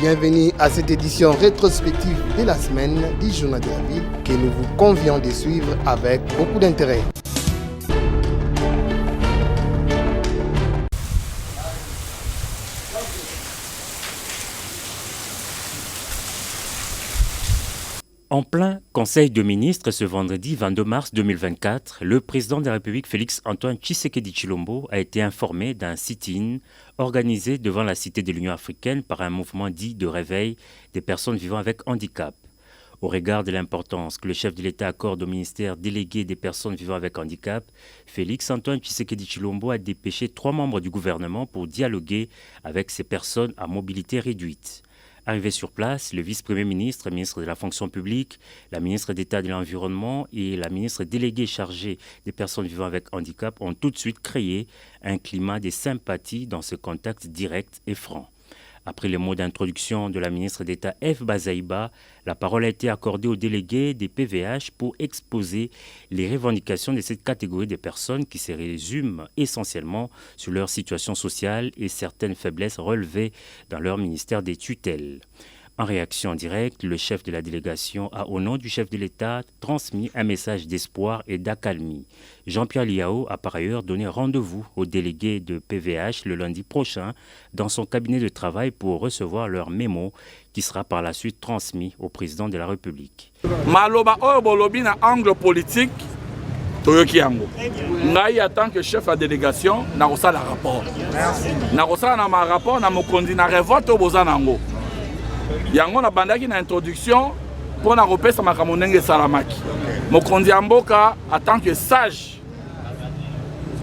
Bienvenue à cette édition rétrospective de la semaine du Journal de la Ville que nous vous convions de suivre avec beaucoup d'intérêt. En plein Conseil de ministres ce vendredi 22 mars 2024, le président de la République Félix-Antoine Tshisekedi Tshilombo a été informé d'un sit-in organisé devant la Cité de l'Union africaine par un mouvement dit de réveil des personnes vivant avec handicap. Au regard de l'importance que le chef de l'État accorde au ministère délégué des personnes vivant avec handicap, Félix-Antoine Tshisekedi Tshilombo a dépêché 3 membres du gouvernement pour dialoguer avec ces personnes à mobilité réduite. Arrivé sur place, le vice-premier ministre, ministre de la fonction publique, la ministre d'État de l'Environnement et la ministre déléguée chargée des personnes vivant avec handicap ont tout de suite créé un climat de sympathie dans ce contact direct et franc. Après les mots d'introduction de la ministre d'État F. Bazaïba, la parole a été accordée aux délégués des PVH pour exposer les revendications de cette catégorie de personnes qui se résument essentiellement sur leur situation sociale et certaines faiblesses relevées dans leur ministère des tutelles. En réaction directe, le chef de la délégation a, au nom du chef de l'État, transmis un message d'espoir et d'accalmie. Jean-Pierre Liao a par ailleurs donné rendez-vous aux délégués de PVH le lundi prochain dans son cabinet de travail pour recevoir leur mémo qui sera par la suite transmis au président de la République. Maloba oyo bolobi na angle politique toyoki yango. Ngai en tant que chef de délégation na kosala rapport. Na kosala na ma rapport na mokonzi na revote oyo boza nango. Yango na bandaki na introduction pour na repesa makambo ndenge salamaki. Mokonzi ya mboka en tant que sage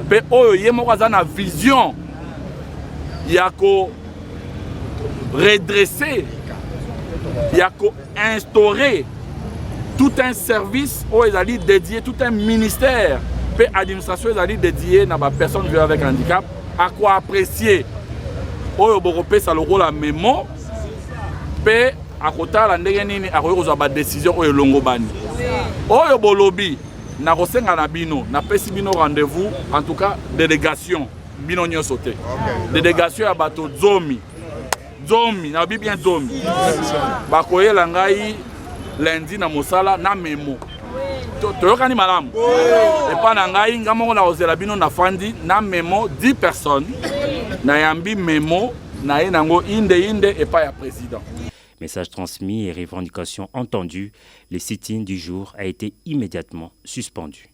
pe oyo ye moko aza na vision ya ko redresser, ya ko instaurer tout un service oyo ezali dédié, tout un ministère pe administration ezali dédié na ba personnes vivant avec handicap à quoi apprécier oyo bokopesa lokola memo pe akotala ndenge nini akoki kozwa ba décision oyo longo bani oyo bolobi na kosenga na bino na pesi bino rendez-vous en tout cas délégation bino nyonso te délégation ya bato zomi na bi bien zomi bakoyela ngai lundi na mosala na memo toyokani malamu epa na ngai nga moko na kozela bino na fandi na memo 10 personnes na yambi memo na ye nango inde epa ya président. Message transmis et revendications entendues, le sit-in du jour a été immédiatement suspendu.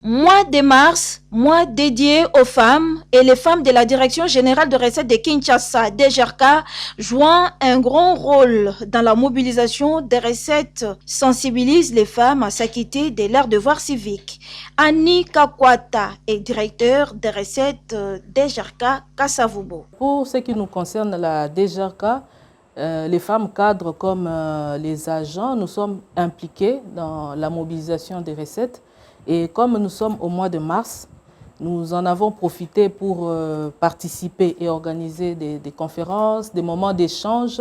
Mois de mars, mois dédié aux femmes et les femmes de la Direction générale de recettes de Kinshasa, DGRK, jouant un grand rôle dans la mobilisation des recettes, sensibilisent les femmes à s'acquitter de leurs devoirs civiques. Annie Kakwata est directeur des recettes DGRK Kasavubo. Pour ce qui nous concerne la DGRK, les femmes cadres comme les agents, nous sommes impliqués dans la mobilisation des recettes. Et comme nous sommes au mois de mars, nous en avons profité pour participer et organiser des conférences, des moments d'échange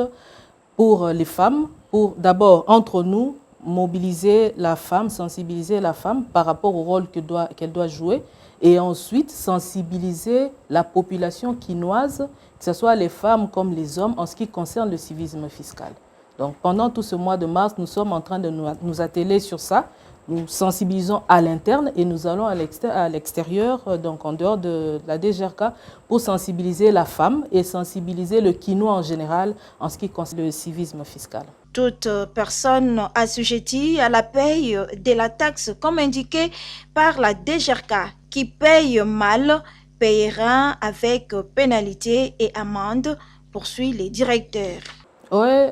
pour les femmes, pour d'abord, entre nous, mobiliser la femme, sensibiliser la femme par rapport au rôle qu'elle doit jouer, et ensuite sensibiliser la population quinoise, que ce soit les femmes comme les hommes, en ce qui concerne le civisme fiscal. Donc pendant tout ce mois de mars, nous sommes en train de nous atteler sur ça. Nous sensibilisons à l'interne et nous allons à l'extérieur, donc en dehors de la DGRK, pour sensibiliser la femme et sensibiliser le quinois en général en ce qui concerne le civisme fiscal. Toute personne assujettie à la paye de la taxe, comme indiqué par la DGRK, qui paye mal, payera avec pénalité et amende, poursuit les directeurs. Oui,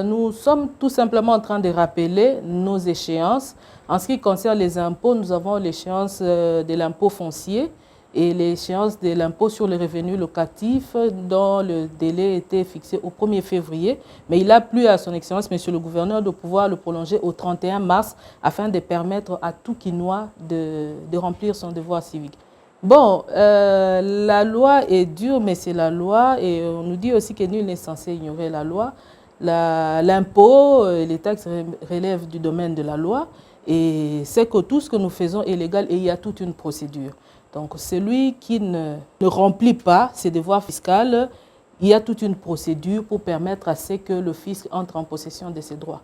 nous sommes tout simplement en train de rappeler nos échéances. En ce qui concerne les impôts, nous avons l'échéance de l'impôt foncier et l'échéance de l'impôt sur les revenus locatifs dont le délai était fixé au 1er février. Mais il a plu à son Excellence, Monsieur le Gouverneur, de pouvoir le prolonger au 31 mars afin de permettre à tout Quinois de remplir son devoir civique. Bon, la loi est dure, mais c'est la loi et on nous dit aussi que nul n'est censé ignorer la loi. L'impôt et les taxes relèvent du domaine de la loi et c'est que tout ce que nous faisons est légal et il y a toute une procédure. Donc celui qui ne remplit pas ses devoirs fiscaux, il y a toute une procédure pour permettre à ce que le fisc entre en possession de ses droits.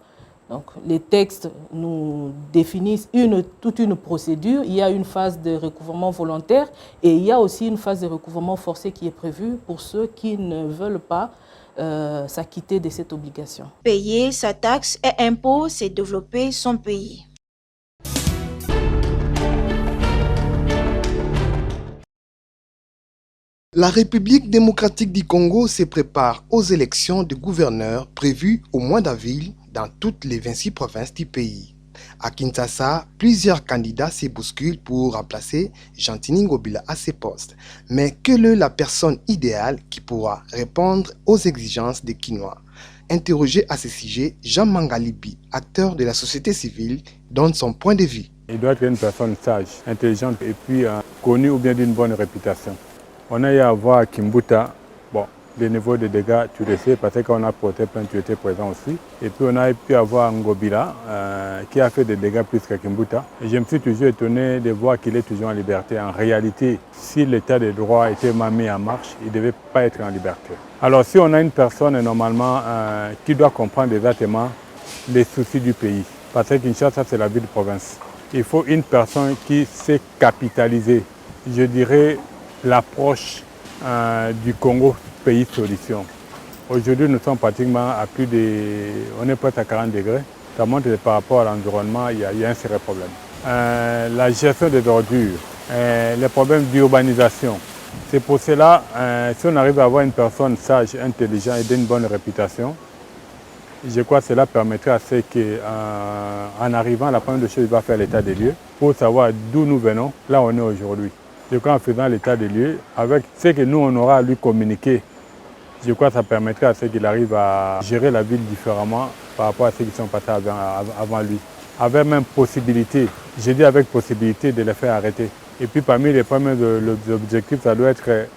Donc les textes nous définissent toute une procédure. Il y a une phase de recouvrement volontaire et il y a aussi une phase de recouvrement forcé qui est prévue pour ceux qui ne veulent pas s'acquitter de cette obligation. Payer sa taxe et impôt, c'est développer son pays. La République démocratique du Congo se prépare aux élections de gouverneurs prévues au mois d'avril dans toutes les 26 provinces du pays. À Kinshasa, plusieurs candidats se bousculent pour remplacer Jean-Tini Ngobila à ses postes. Mais quelle est la personne idéale qui pourra répondre aux exigences des Kinois? Interrogé à ce sujet, Jean Mangalibi, acteur de la société civile, donne son point de vue. Il doit être une personne sage, intelligente et puis connue ou bien d'une bonne réputation. On a eu à voir à Kimbuta, bon, le niveau de dégâts, tu le sais, parce qu'on a porté plainte, tu étais présent aussi. Et puis on a pu avoir Ngobila, qui a fait des dégâts plus qu'à Kimbuta. Et je me suis toujours étonné de voir qu'il est toujours en liberté. En réalité, si l'état de droit était mis en marche, il ne devait pas être en liberté. Alors si on a une personne normalement qui doit comprendre exactement les soucis du pays, parce que Kinshasa c'est la ville de province, il faut une personne qui sait capitaliser, je dirais, l'approche du Congo pays solution. Aujourd'hui, nous sommes pratiquement à on est presque à 40 degrés. Ça montre que par rapport à l'environnement, il y a un sérieux problème. La gestion des ordures, les problèmes d'urbanisation. C'est pour cela, si on arrive à avoir une personne sage, intelligente et d'une bonne réputation, je crois que cela permettrait à ce qu'en arrivant, la première chose, il va faire l'état des lieux pour savoir d'où nous venons, là où on est aujourd'hui. Je crois qu'en faisant l'état des lieux, avec ce que nous, on aura à lui communiquer, je crois que ça permettrait à ce qu'il arrive à gérer la ville différemment par rapport à ceux qui sont passés avant lui. Avec même possibilité, j'ai dit avec possibilité de les faire arrêter. Et puis parmi les premiers objectifs, ça doit être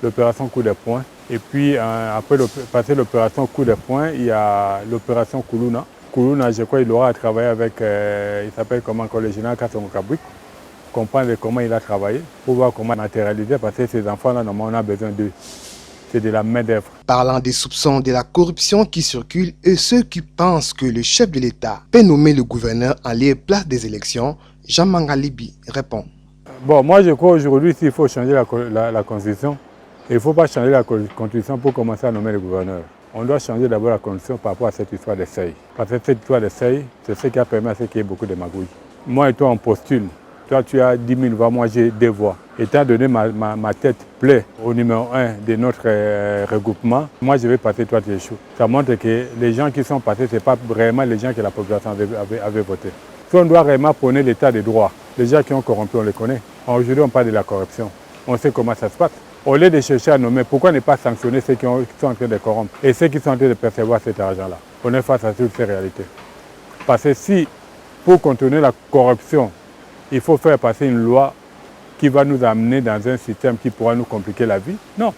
l'opération coup de poing. Et puis après passer l'opération coup de poing, il y a l'opération Kuluna. Kuluna, je crois qu'il aura à travailler avec, il s'appelle comment, le général Kassongo Kabwik. Comprendre comment il a travaillé, pour voir comment matérialiser, parce que ces enfants-là, normalement, on a besoin d'eux. C'est de la main-d'œuvre. Parlant des soupçons de la corruption qui circulent et ceux qui pensent que le chef de l'État peut nommer le gouverneur en lieu et place des élections, Jean Mangalibi répond. Bon, moi je crois aujourd'hui s'il faut changer la Constitution, il ne faut pas changer la Constitution pour commencer à nommer le gouverneur. On doit changer d'abord la Constitution par rapport à cette histoire de seuil. Parce que cette histoire de seuil, c'est ce qui a permis à ce qu'il y ait beaucoup de magouilles. Moi et toi, on postule. Toi, tu as 10 000 voix, moi j'ai 2 voix. Étant donné ma tête plaît au numéro 1 de notre regroupement, moi je vais passer, toi tu échoues. Ça montre que les gens qui sont passés, ce n'est pas vraiment les gens que la population avait voté. Si on doit vraiment prôner l'état de droit, les gens qui ont corrompu, on les connaît. Aujourd'hui, on parle de la corruption. On sait comment ça se passe. Au lieu de chercher à nommer, pourquoi ne pas sanctionner ceux qui sont en train de corrompre et ceux qui sont en train de percevoir cet argent-là? On est face à toutes ces réalités. Parce que si, pour contourner la corruption, il faut faire passer une loi qui va nous amener dans un système qui pourra nous compliquer la vie. Non.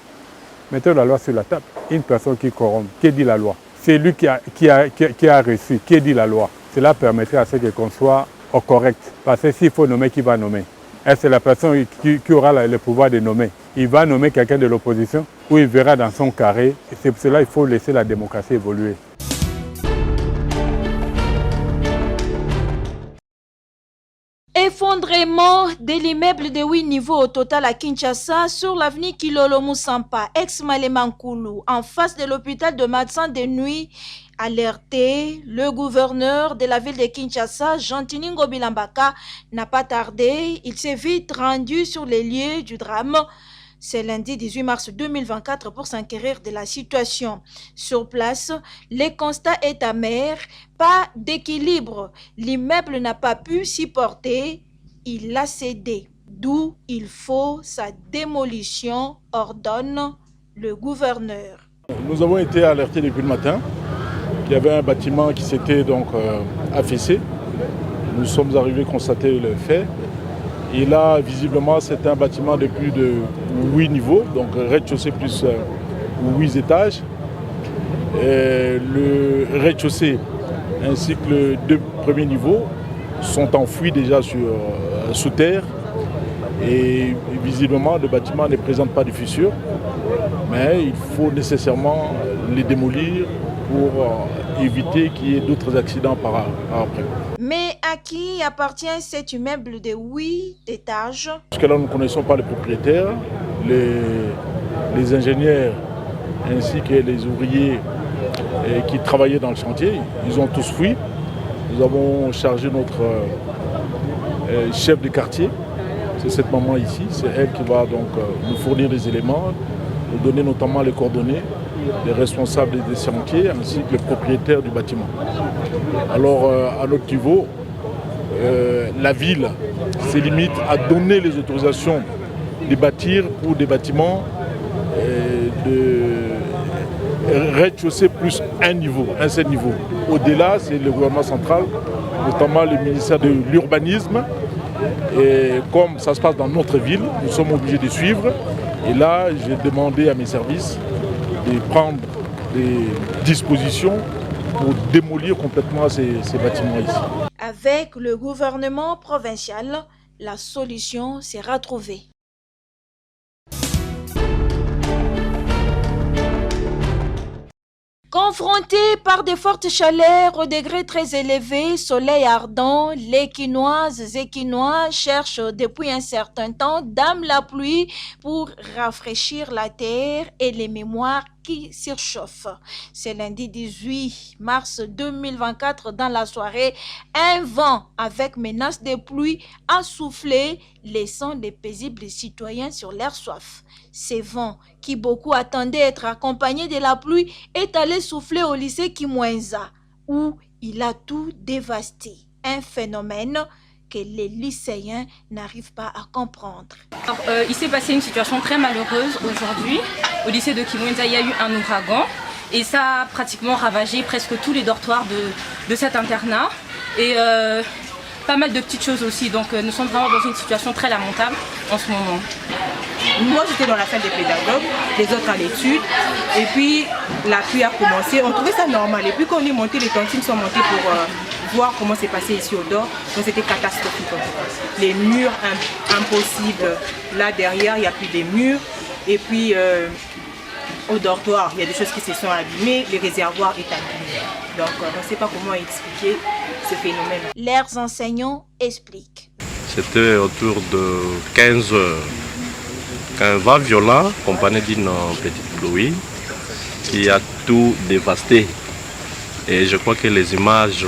Mettons la loi sur la table. Une personne qui corrompt, qui dit la loi? C'est lui qui a reçu, qui dit la loi. Cela permettrait à ce qu'on soit au correct. Parce que s'il faut nommer, qui va nommer? Est-ce la personne qui aura le pouvoir de nommer? Il va nommer quelqu'un de l'opposition ou il verra dans son carré. Et c'est pour cela qu'il faut laisser la démocratie évoluer. Effondrement de l'immeuble de 8 niveaux au total à Kinshasa sur l'avenue Kilolo Moussampa, ex-Malemankulu, en face de l'hôpital de Matsan de nuit. Alerté, le gouverneur de la ville de Kinshasa, Jean-Tini Ngobila Mbaka, n'a pas tardé. Il s'est vite rendu sur les lieux du drame. C'est lundi 18 mars 2024 pour s'enquérir de la situation. Sur place, le constat est amer, pas d'équilibre. L'immeuble n'a pas pu s'y porter, il a cédé. D'où il faut sa démolition, ordonne le gouverneur. Nous avons été alertés depuis le matin qu'il y avait un bâtiment qui s'était donc affaissé. Nous sommes arrivés constater le fait. Et là, visiblement, c'est un bâtiment de plus de 8 niveaux, donc rez-de-chaussée plus 8 étages. Et le rez-de-chaussée ainsi que les 2 premiers niveaux sont enfouis déjà sous terre. Et visiblement, le bâtiment ne présente pas de fissures, mais il faut nécessairement les démolir pour éviter qu'il y ait d'autres accidents par après. Mais à qui appartient cet immeuble de 8 étages? Jusque-là, nous ne connaissons pas les propriétaires, les ingénieurs ainsi que les ouvriers qui travaillaient dans le chantier. Ils ont tous fui. Nous avons chargé notre chef de quartier, c'est cette maman ici, c'est elle qui va donc nous fournir des éléments, nous donner notamment les coordonnées des responsables des chantiers ainsi que les propriétaires du bâtiment. Alors à notre niveau, la ville se limite à donner les autorisations de bâtir pour des bâtiments de rez-de-chaussée plus un seul niveau. Au-delà, c'est le gouvernement central, notamment le ministère de l'Urbanisme. Et comme ça se passe dans notre ville, nous sommes obligés de suivre. Et là, j'ai demandé à mes services de prendre des dispositions pour démolir complètement ces bâtiments ici. Avec le gouvernement provincial, la solution sera trouvée. Confrontés par de fortes chaleurs au degré très élevé, soleil ardent, les Quinoises et Quinois cherchent depuis un certain temps dame la pluie pour rafraîchir la terre et les mémoires qui surchauffent. C'est lundi 18 mars 2024 dans la soirée, un vent avec menace de pluie a soufflé, laissant des paisibles citoyens sur leur soif. Ce vent, qui beaucoup attendaient être accompagné de la pluie, est allé souffler au lycée Kimwenza, où il a tout dévasté. Un phénomène que les lycéens n'arrivent pas à comprendre. Alors, il s'est passé une situation très malheureuse aujourd'hui. Au lycée de Kimwenza, il y a eu un ouragan et ça a pratiquement ravagé presque tous les dortoirs de cet internat. Et pas mal de petites choses aussi. Donc nous sommes vraiment dans une situation très lamentable en ce moment. Moi j'étais dans la salle des pédagogues, les autres à l'étude, et puis la pluie a commencé, on trouvait ça normal. Et puis quand on est monté, les tontines sont montées pour voir comment c'est passé ici au dehors, donc c'était catastrophique. Les murs impossibles, là derrière il n'y a plus des murs, et puis au dortoir il y a des choses qui se sont abîmées, les réservoirs sont abîmés. Donc on ne sait pas comment expliquer ce phénomène. Leurs enseignants expliquent. C'était autour de 15 heures. Un vent violent accompagné d'une petite pluie qui a tout dévasté. Et je crois que les images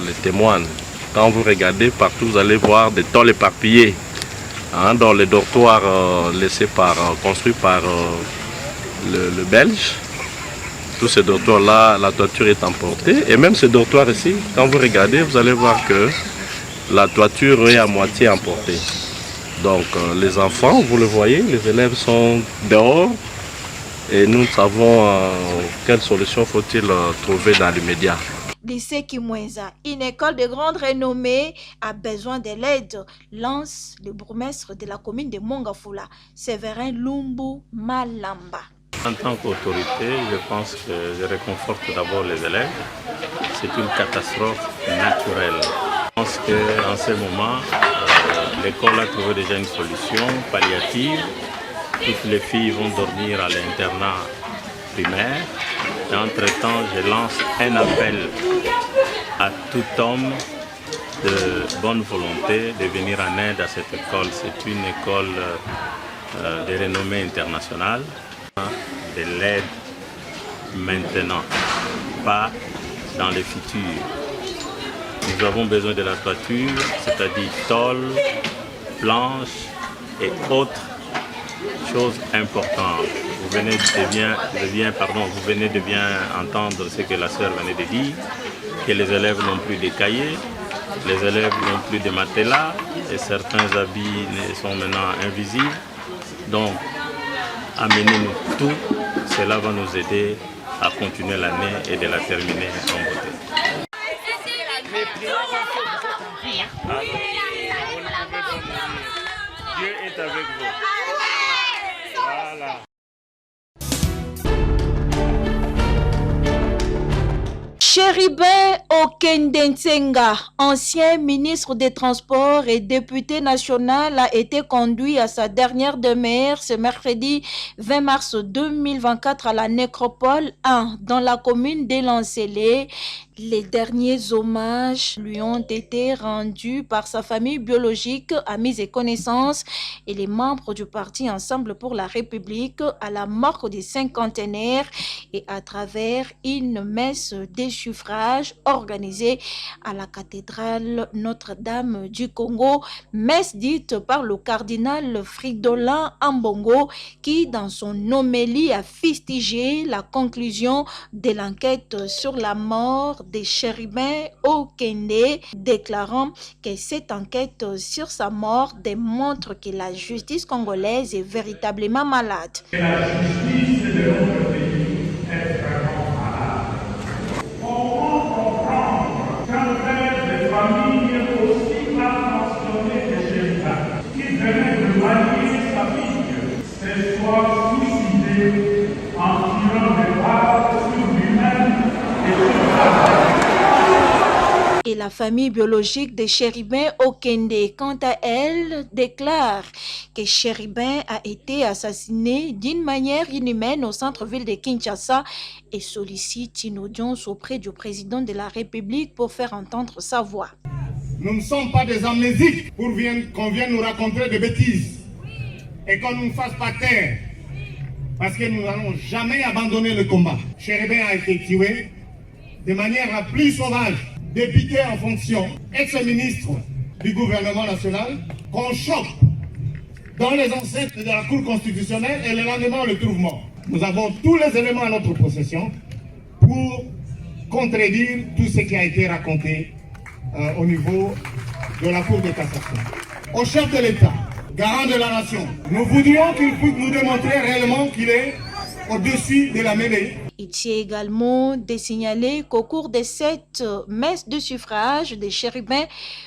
les témoignent. Quand vous regardez partout, vous allez voir des tôles éparpillées dans les dortoirs construits par le Belge. Tous ces dortoirs-là, la toiture est emportée. Et même ce dortoir ici, quand vous regardez, vous allez voir que la toiture est à moitié emportée. Donc les enfants, vous le voyez, les élèves sont dehors et nous savons quelle solution faut-il trouver dans l'immédiat. Lycée Kimwenza, une école de grande renommée, a besoin de l'aide, lance le bourgmestre de la commune de Mongafula, Séverin Lumbu Malamba. En tant qu'autorité, je pense que je réconforte d'abord les élèves. C'est une catastrophe naturelle. Je pense qu'en ce moment, l'école a trouvé déjà une solution palliative. Toutes les filles vont dormir à l'internat primaire. Et entre-temps, je lance un appel à tout homme de bonne volonté de venir en aide à cette école. C'est une école de renommée internationale. De l'aide maintenant, pas dans le futur. Nous avons besoin de la toiture, c'est-à-dire tôle, planches et autres choses importantes. Vous venez de bien entendre ce que la sœur venait de dire, que les élèves n'ont plus de cahiers, les élèves n'ont plus de matelas et certains habits sont maintenant invisibles. Donc, amenez-nous tout, cela va nous aider à continuer l'année et de la terminer en beauté. Dieu est avec vous. Voilà. Chéribin Okende-Nsenga, ancien ministre des Transports et député national, a été conduit à sa dernière demeure ce mercredi 20 mars 2024 à la Nécropole 1 dans la commune d'Elancélé. Les derniers hommages lui ont été rendus par sa famille biologique, amis et connaissances et les membres du parti Ensemble pour la République à la marque des cinquantenaires et à travers une messe des suffrages organisée à la cathédrale Notre-Dame du Congo, messe dite par le cardinal Fridolin Ambongo qui, dans son homélie, a fustigé la conclusion de l'enquête sur la mort des chérubins Okende, déclarant que cette enquête sur sa mort démontre que la justice congolaise est véritablement malade. La justice de notre pays est vraiment malade. Comment comprendre qu'un père de famille aussi attentionné que chérubins, qui venait de marier sa fille, se soit suicidé en tirant des balles sur lui-même et sur sa Et la famille biologique de Chérubin Okende, quant à elle, déclare que Chérubin a été assassiné d'une manière inhumaine au centre-ville de Kinshasa et sollicite une audience auprès du président de la République pour faire entendre sa voix. Nous ne sommes pas des amnésiques pour qu'on vienne nous raconter des bêtises et qu'on ne nous fasse pas taire parce que nous n'allons jamais abandonner le combat. Chérubin a été tué de manière la plus sauvage. Député en fonction, ex-ministre du gouvernement national, qu'on choque dans les enceintes de la Cour constitutionnelle et le lendemain on le trouve mort. Nous avons tous les éléments à notre possession pour contredire tout ce qui a été raconté au niveau de la Cour de cassation. Au chef de l'État, garant de la nation, nous voudrions qu'il puisse nous démontrer réellement qu'il est au-dessus de la mêlée. Il tient également de signaler qu'au cours de cette messe de suffrage des Chérubins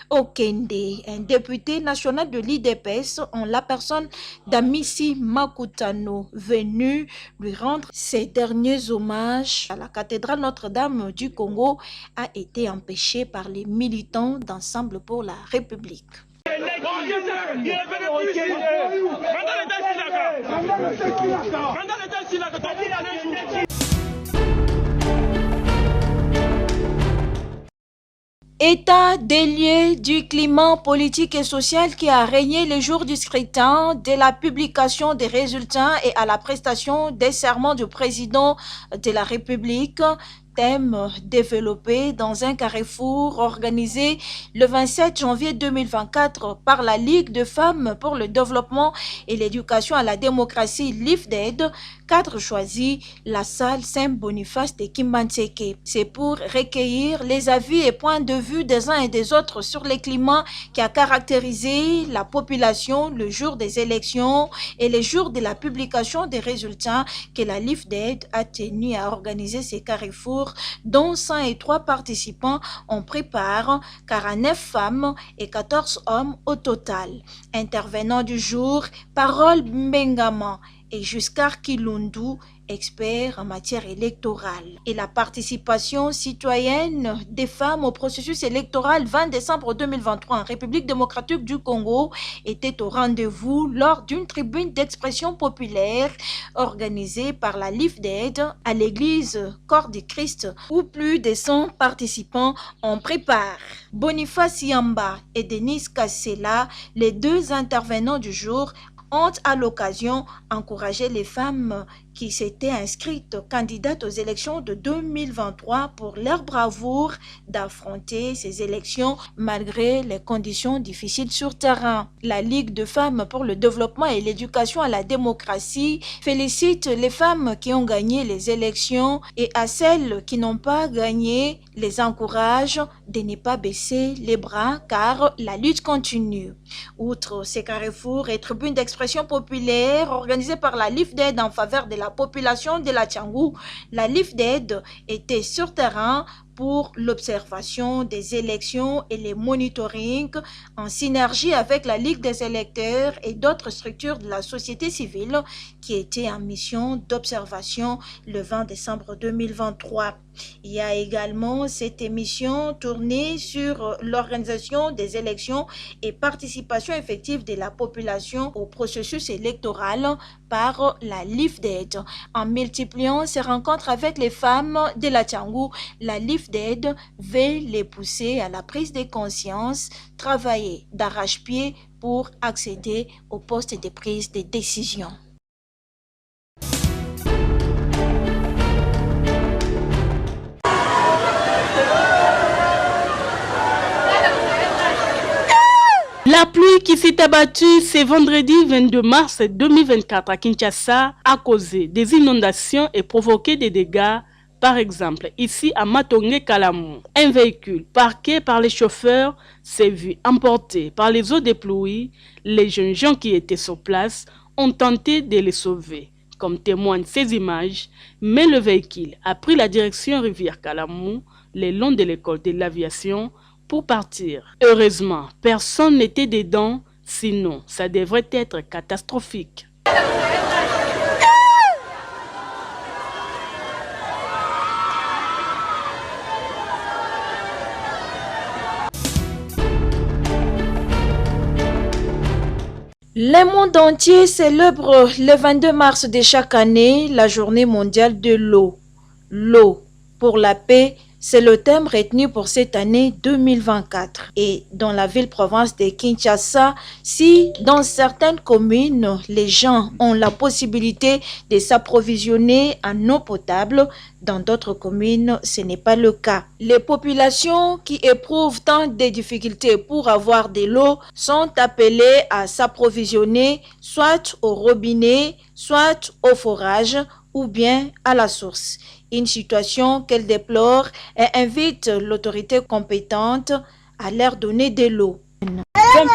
Okende, un député national de l'IDPS, en la personne d'Amissi Makutano, venu lui rendre ses derniers hommages à la cathédrale Notre-Dame du Congo, a été empêché par les militants d'Ensemble pour la République. État des lieux du climat politique et social qui a régné le jour du scrutin, de la publication des résultats et à la prestation des serments du président de la République. Thème développé dans un carrefour organisé le 27 janvier 2024 par la Ligue de femmes pour le développement et l'éducation à la démocratie LIFDED. Cadre choisi, la salle Saint-Boniface de Kimbanseke. C'est pour recueillir les avis et points de vue des uns et des autres sur le climat qui a caractérisé la population le jour des élections et le jour de la publication des résultats que la LIFDED a tenu à organiser ces carrefours dont 103 participants en préparent 49 femmes et 14 hommes au total. Intervenants du jour, Parole Mbengama et Juscar Kilundu, expert en matière électorale. Et la participation citoyenne des femmes au processus électoral 20 décembre 2023 en République démocratique du Congo était au rendez-vous lors d'une tribune d'expression populaire organisée par la LIFDED à l'église Corps du Christ où plus de 100 participants en préparent. Boniface Yamba et Denise Kassela, les deux intervenants du jour, ont à l'occasion encouragé les femmes qui s'étaient inscrites candidates aux élections de 2023 pour leur bravoure d'affronter ces élections malgré les conditions difficiles sur terrain. La Ligue de femmes pour le développement et l'éducation à la démocratie félicite les femmes qui ont gagné les élections et à celles qui n'ont pas gagné les encourage de ne pas baisser les bras car la lutte continue. Outre ces carrefours et tribunes d'expression populaire organisées par la LIFDED en faveur de la population de la Tchangou, la LIFDED était sur terrain pour l'observation des élections et les monitoring en synergie avec la Ligue des électeurs et d'autres structures de la société civile qui étaient en mission d'observation le 20 décembre 2023. Il y a également cette émission tournée sur l'organisation des élections et participation effective de la population au processus électoral par la LIFDED. En multipliant ses rencontres avec les femmes de la Tiangou, la LIFDED veut les pousser à la prise de conscience, travailler d'arrache-pied pour accéder au poste de prise de décision. La pluie qui s'est abattue ce vendredi 22 mars 2024 à Kinshasa a causé des inondations et provoqué des dégâts. Par exemple, ici à Matongé Kalamou, un véhicule parqué par les chauffeurs s'est vu emporté par les eaux des pluies. Les jeunes gens qui étaient sur place ont tenté de les sauver, comme témoignent ces images, mais le véhicule a pris la direction rivière Kalamou, le long de l'école de l'aviation, pour partir. Heureusement, personne n'était dedans, sinon ça devrait être catastrophique. Le monde entier célèbre le 22 mars de chaque année la journée mondiale de l'eau. L'eau pour la paix, c'est le thème retenu pour cette année 2024. Et dans la ville-province de Kinshasa, si dans certaines communes, les gens ont la possibilité de s'approvisionner en eau potable, dans d'autres communes, ce n'est pas le cas. Les populations qui éprouvent tant de difficultés pour avoir de l'eau sont appelées à s'approvisionner soit au robinet, soit au forage ou bien à la source. Une situation qu'elle déplore et invite l'autorité compétente à leur donner de l'eau. C'est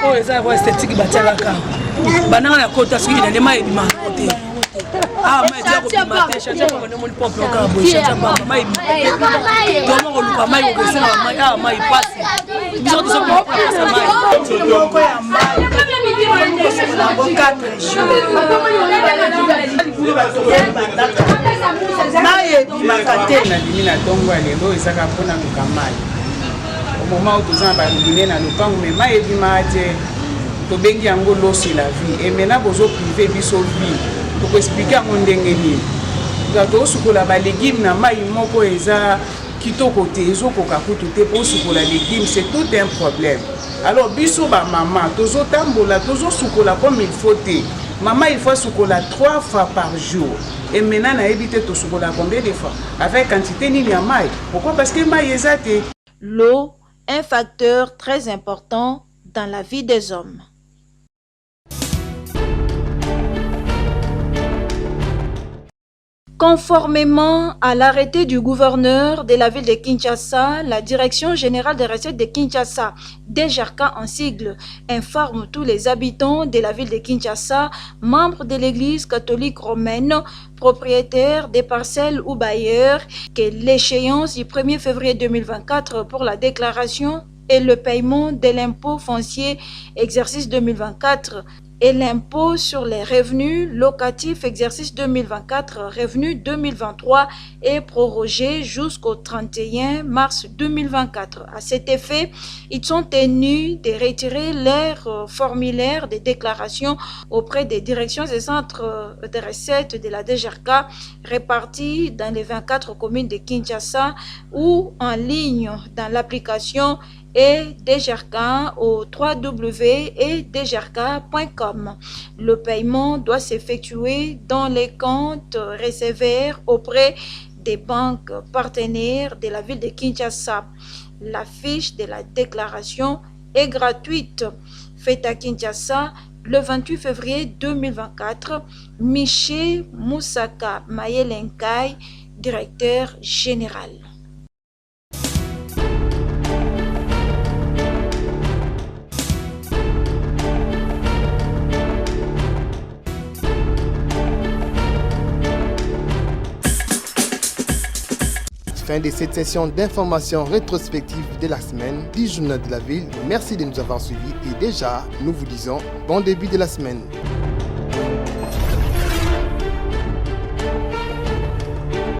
tout un problème. Alors, biso ba maman, tozo tambola, tozo sukola comme il faut. Maman, il faut sukola 3 fois par jour. Et maintenant, on a évité de sukola combien de fois? Avec quantité ni la maille. Pourquoi? Parce que maille est l'eau, un facteur très important dans la vie des hommes. Conformément à l'arrêté du gouverneur de la ville de Kinshasa, la Direction générale des recettes de Kinshasa, DGRK en sigle, informe tous les habitants de la ville de Kinshasa, membres de l'église catholique romaine, propriétaires des parcelles ou bailleurs, que l'échéance du 1er février 2024 pour la déclaration et le paiement de l'impôt foncier exercice 2024 et l'impôt sur les revenus locatifs exercice 2024, revenus 2023 est prorogé jusqu'au 31 mars 2024. À cet effet, ils sont tenus de retirer leur formulaire de déclaration auprès des directions des centres de recettes de la DGRK répartis dans les 24 communes de Kinshasa ou en ligne dans l'application et DGRK au www.edgrk.com. Le paiement doit s'effectuer dans les comptes receveurs auprès des banques partenaires de la ville de Kinshasa. La fiche de la déclaration est gratuite. Faite à Kinshasa le 28 février 2024. Miché Moussaka Mayelenkai, directeur général. fin de cette session d'information rétrospective de la semaine du Journal de la Ville. Merci de nous avoir suivis et déjà, nous vous disons bon début de la semaine.